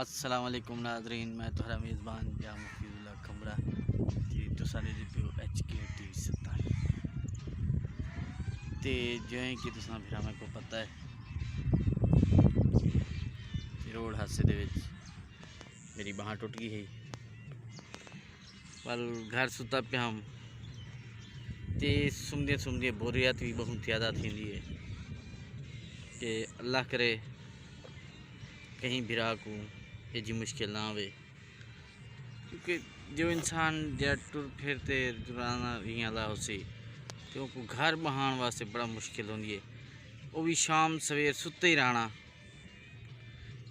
अस्सलाम वालेकुम नाज़रीन, मैं तुहरा मेज़बान या मुफीदुल्ला खमरा जी तुसाने रिव्यू HK TV 70 ते जिवें कि तुसां भरावां को पता है रोड हादसे दे विच मेरी बांह टुट गई है पर घर सुता पे हम ते सुमदे सुमदे बोरियत भी बहुत ज़्यादा थी है कि अल्लाह करे कहीं भिरा को ये जी मुश्किल ना आवे, क्योंकि जो इंसान जरा टुर फिरते दुराना ला होसी तो घर बहान वास्ते बड़ा मुश्किल होंगी है। वो भी शाम सवेर सुते ही रहना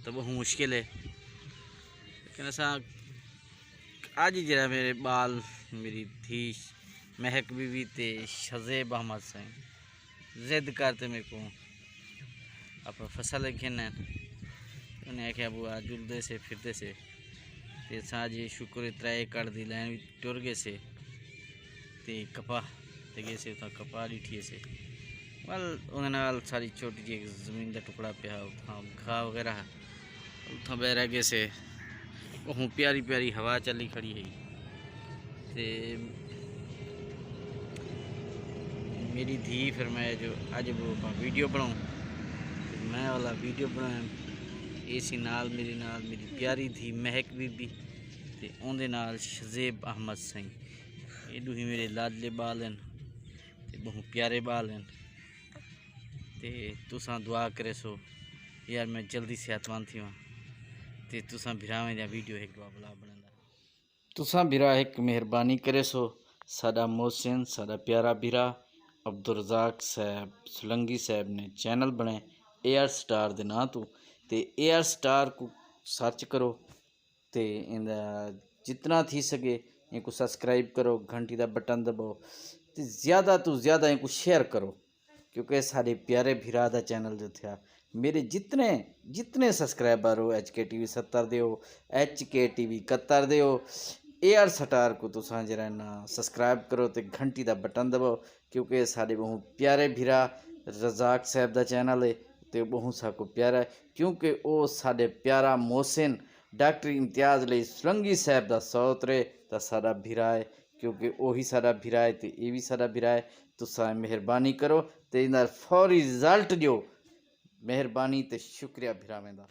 तो बहुत मुश्किल है। लेकिन ऐसा आज ही जरा मेरे बाल मेरी थी महक बीवी ते शज़ेब अहमद से जिद करते मेरे को अपना फसल खेलना उन्हें आख्या बुआ जुलते से फिरते से ते साजी शुक्र 3 एकड़ दी लैन भी टुर गए से ते कपा ते गए से उतना कपा डिठी से वल उन्हें सारी छोटी जी जमीन का टुकड़ा पिया उतना घा वगैरह उतना बह रह गए से वो प्यारी प्यारी हवा चली खड़ी है ते मेरी धी फिर मैं जो अज वो वीडियो बनाऊँ मैं वाला वीडियो बनाया इसी नाल मेरी प्यारी धी महक बीबी ते उनदे नाल शज़ेब अहमद सही ये दू ही मेरे लाडले बाल हैं ते बहुत प्यारे बाल हैं ते तुसां दुआ करे सो यार मैं जल्दी सेहतमंद थी ते तुसां भिरावें दा वीडियो एक दुआ बुला बनदा तुसां भिरा एक मेहरबानी करे सो साडा मोहसिन साडा प्यारा भिरा अब्दुल रज़ाक साहब सुलंगी साहब ने चैनल बनाए एयर स्टार दे नां तो ते एयर स्टार को सर्च करो ते इंदा जितना थी सके इनको सब्सक्राइब करो घंटी का बटन दबाओ तो ज़्यादा तो ज़्यादा इनको शेयर करो, क्योंकि सारे प्यारे भिरा दा चैनल जो था मेरे जितने जितने सब्सक्राइबर हो HK TV 70 दे हो HK TV 71 दे हो एयर स्टार को तुसां जरा ना सब्सक्राइब करो तो घंटी का बटन दबाओ, क्योंकि सारे बहुत प्यारे भिरा रज़ाक साहब का चैनल है तो बहुत साको प्यारा है, क्योंकि वो साढ़े प्यारा मोहसिन डॉक्टर इम्तियाज़ अली सुलंगी साहब का सौतरे तो सारा भिरा है, क्योंकि वही सारा भिरा है तो ये भी सारा भिरा है। तुसा मेहरबानी करो तो इन्हें फौरी रिजल्ट दो, मेहरबानी तो शुक्रिया भिरावें दा।